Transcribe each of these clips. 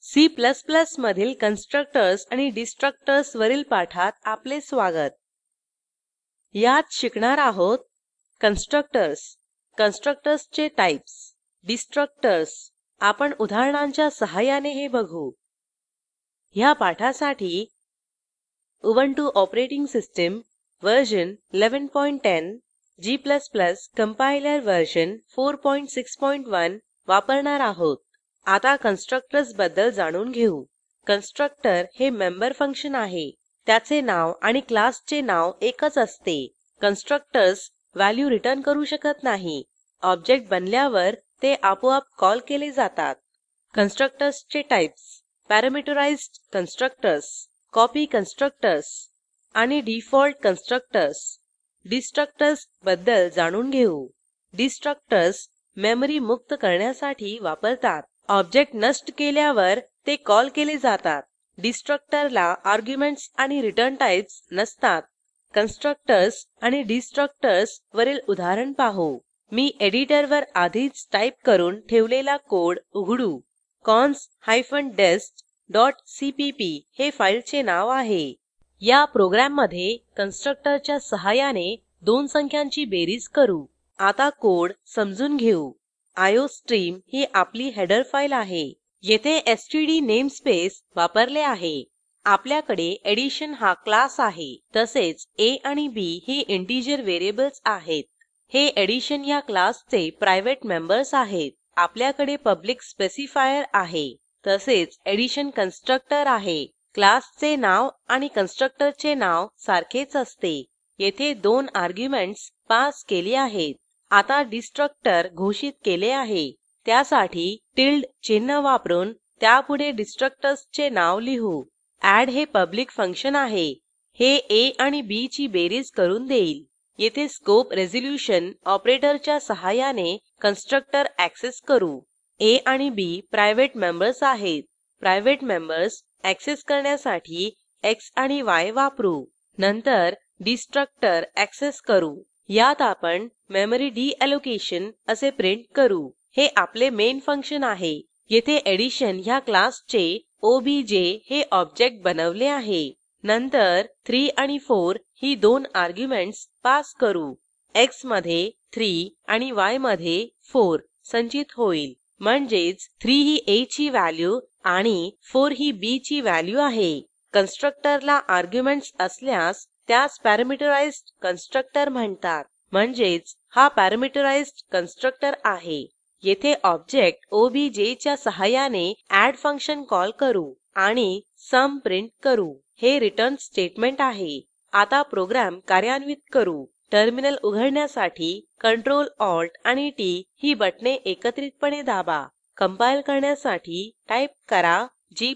C++ मधील constructors आणि destructors वरील पाठात आपले स्वागत. यात शिकणार आहोत कन्स्ट्रक्टर्स, कन्स्ट्रक्टर्सचे टाईप्स, डिस्ट्रक्टर्स. आपण उदाहरणांच्या सहाय्याने हे बघू. ह्या पाठासाठी Ubuntu operating system version 1110, G++ compiler version 461 वापरणार आहोत. आता कन्स्ट्रक्टर्स बद्दल जाणून घेऊ. कन्स्ट्रक्टर हे मेंबर फंक्शन आहे. त्याचे नाव आणि क्लासचे नाव एकच असते. कन्स्ट्रक्टर्स व्हॅल्यू रिटर्न करू शकत नाही. ऑब्जेक्ट बनल्यावर ते आपोआप कॉल केले जातात. कन्स्ट्रक्टर्सचे टाईप्स: पॅरामीटराइज्ड कन्स्ट्रक्टर्स, कॉपी कन्स्ट्रक्टर्स आणि डिफॉल्ट कन्स्ट्रक्टर्स. डिस्ट्रक्टर्स बद्दल जाणून घेऊ. डिस्ट्रक्टर्स मेमरी मुक्त करण्यासाठी वापरतात. ऑब्जेक्ट नष्ट केल्यावर ते कॉल केले जातात. डिस्ट्रक्टरला आर्ग्युमेंट्स आणि रिटर्न टाईप्स नसतात. कन्स्ट्रक्टर्स आणि डिस्ट्रक्टर्स वरील उदाहरण पाहू. मी एडिटरवर आधीच टाईप करून ठेवलेला कोड उघडू. cons-dest.cpp हे फाईलचे नाव आहे. या प्रोग्रॅममध्ये कन्स्ट्रक्टरच्या सहाय्याने दोन संख्यांची बेरीज करू. आता कोड समजून घेऊ. आयोस्ट्रीम ही आपली हेडर फाईल आहे. येथे एसटीडी नेमस्पेस वापरले आहे. आपल्याकडे एडिशन हा क्लास आहे. तसेच a आणि b ही इंटिजर व्हेरिएबल्स आहेत. हे एडिशन ह्या क्लासचे प्रायव्हेट मेंबर्स आहेत. आपल्याकडे पब्लिक स्पेसिफायर आहे. तसेच एडिशन कन्स्ट्रक्टर आहे. क्लासचे नाव आणि कन्स्ट्रक्टरचे नाव सारखेच असते. येथे दोन आर्ग्युमेंट्स पास केली आहेत. आता डिस्ट्रक्टर घोषित केले आहे. त्यासाठी टिल्ड चिन्ह वापरून त्यापुढे डिस्ट्रक्टर्सचे नाव लिहू. एड हे पब्लिक फंक्शन आहे. हे a आणि b ची बेरीज करून देईल. येथे स्कोप रेझोल्युशन ऑपरेटरच्या सहाय्याने कन्स्ट्रक्टर ऍक्सेस करू. a आणि b प्रायव्हेट मेंबर्स आहेत. प्रायव्हेट मेंबर्स ऍक्सेस करण्यासाठी x आणि y वापरू. नंतर डिस्ट्रक्टर ऍक्सेस करू. यात आपण मेमरी डीएलोकेशन असे प्रिंट करू. हे आपले मेन फंक्शन आहे. येथे एडिशन ह्या क्लासचे ओबीजे हे ऑब्जेक्ट बनवले आहे. नंतर 3 आणि 4 ही दोन आर्ग्युमेंट्स पास करू. x मध्ये 3 आणि y मध्ये 4 संचित होईल. म्हणजेच 3 ही a ची व्हॅल्यू आणि 4 ही b ची व्हॅल्यू आहे. कन्स्ट्रक्टरला आर्ग्युमेंट्स असल्यास त्यास पॅरामीटराइज्ड कन्स्ट्रक्टर म्हणतात. म्हणजेच हा पॅरामीटराइज्ड कन्स्ट्रक्टर आहे. येथे ऑब्जेक्ट ओबीजे च्या सहाय्याने एड फंक्शन कॉल करू आणि सम प्रिंट करू. हे रिटर्न स्टेटमेंट आहे. आता प्रोग्रॅम कार्यान्वित करू. टर्मिनल उघडण्यासाठी Ctrl Alt आणि टी ही बटणे एकत्रितपणे दाबा. कंपाईल करण्यासाठी टाईप करा g++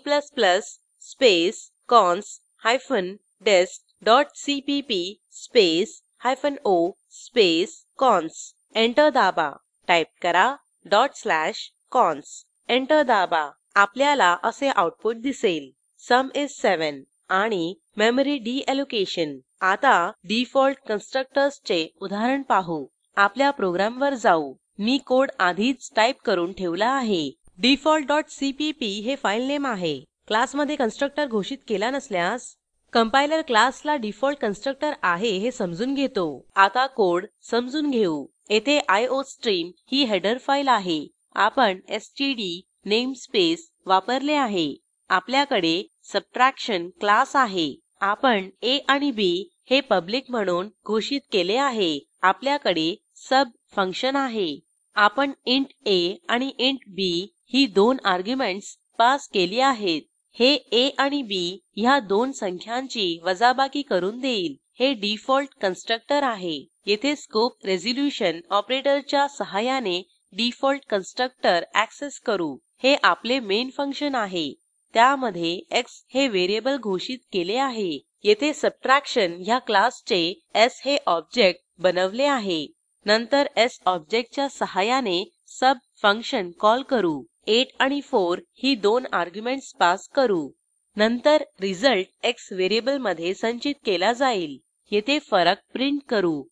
space cons-dest.cpp space -o space cons. Enter दाबा. टाईप करा .cons. एंटर दाबा. आपल्याला असे आऊटपुट दिसेल. सम इस 7 आणि मेमरी डीएलोकेशन. आता डिफॉल्ट कन्स्ट्रक्टर्सचे उदाहरण पाहू. आपल्या प्रोग्रॅमवर जाऊ. मी कोड आधीच टाईप करून ठेवला आहे. default.cpp हे फाईल नेम आहे. क्लासमध्ये कन्स्ट्रक्टर घोषित केला नसल्यास कंपायलर क्लासला डिफॉल्ट कन्स्ट्रक्टर आहे हे समजून घेतो. आता कोड समजून घेऊ. येथे आयोस्ट्रीम ही हेडर फाईल आहे. आपण एसटीडी नेमस्पेस वापरले आहे. आपल्याकडे सबट्रॅक्शन क्लास आहे. आपण a आणि b हे पब्लिक म्हणून घोषित केले आहे. आपल्याकडे सब फंक्शन आहे. आपण इंट a आणि इंट b ही दोन आर्ग्युमेंट्स पास केली आहेत. हे a आणि b ह्या दोन संख्यांची वजाबाकी करून देईल. हे डिफॉल्ट कन्स्ट्रक्टर आहे. येथे स्कोप रेझोल्युशन ऑपरेटरच्या सहाय्याने डिफॉल्ट कन्स्ट्रक्टर ऍक्सेस करू. हे आपले मेन फंक्शन आहे. त्यामध्ये x हे व्हेरिएबल घोषित केले आहे. येथे सबट्रॅक्शन ह्या क्लासचे s हे ऑब्जेक्ट बनवले आहे. नंतर s ऑब्जेक्टच्या सहाय्याने सब फंक्शन कॉल करू. 8 आणि 4 ही दोन आर्ग्युमेंट्स पास करू. नंतर रिझल्ट x व्हेरिएबलमध्ये संचित केला जाईल. येथे फरक प्रिंट करू.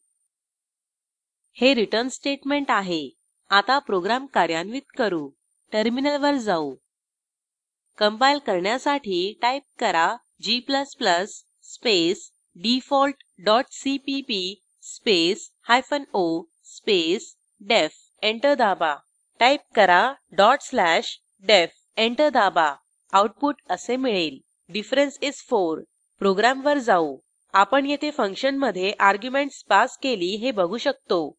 हे रिटर्न स्टेटमेंट आहे. आता प्रोग्रॅम कार्यान्वित करू. टर्मिनलवर जाऊ. कंपाईल करण्यासाठी टाईप करा g space default.cpp space -o space डेफ एंटर दाबा टाईप करा /def एंटर दाबा आऊटपुट असे मिळेल डिफरन्स इस 4 प्रोग्रॅमवर जाऊ आपण येथे फंक्शनमध्ये अर्ग्युमेंटस पास केली हे बघू शकतो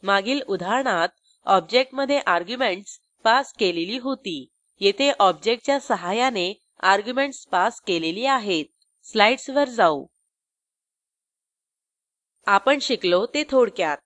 मागील उदाहरणात ऑब्जेक्टमध्ये अर्ग्युमेंटस पास केलेली होती येथे ऑब्जेक्टच्या सहाय्याने अर्ग्युमेंटस पास केलेली आहेत स्लाईड्सवर जाऊ आपण शिकलो ते थोडक्यात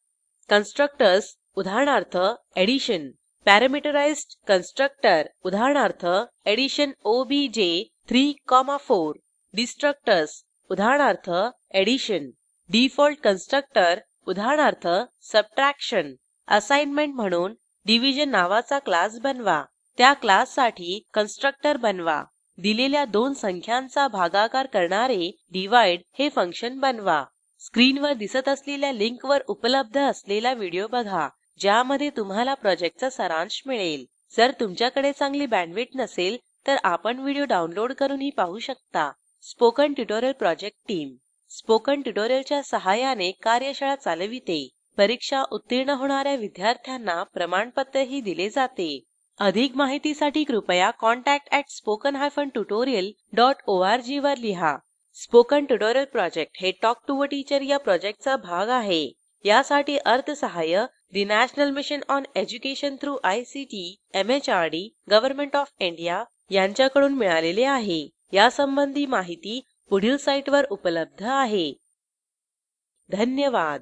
कन्स्ट्रक्टर्स उदाहरणार्थ एडिशन पॅरामीटराईज्ड कन्स्ट्रक्टर उदाहरणार्थ एडिशन ओबीजे 3,4 डिस्ट्रक्टर्स उदाहरणार्थ एडिशन डिफॉल्ट कन्स्ट्रक्टर उदाहरणार्थ सबट्रॅक्शन असाईनमेंट म्हणून डिव्हिजन नावाचा क्लास बनवा त्या क्लाससाठी कन्स्ट्रक्टर बनवा दिलेल्या दोन संख्यांचा भागाकार करणारे डिव्हाइड हे फंक्शन बनवा स्क्रीनवर दिसत असलेल्या लिंकवर उपलब्ध असलेला व्हिडिओ बघा ज्यामध्ये तुम्हाला प्रॉजेक्टचा सारांश मिळेल जर तुमच्याकडे चांगली बँडविड्थ नसेल तर आपण व्हिडिओ डाउनलोड करूनही पाहू शकता spoken tutorial project team spoken ट्युटोरियलच्या सहाय्याने कार्यशाळा चालविते परीक्षा उत्तीर्ण होणाऱ्या विद्यार्थ्यांना प्रमाणपत्रही दिले जाते अधिक माहितीसाठी कृपया contact@spoken-tutorial.org वर लिहा स्पोकन ट्युटोरियल प्रोजेक्ट हे टॉक टू अ टीचर या प्रोजेक्टचा भाग आहे यासाठी अर्थसहाय्य national mission on education through ICT MHRD government of India यांच्याकडून मिळालेले आहे यासंबंधी माहिती पुढील साईटवर उपलब्ध आहे धन्यवाद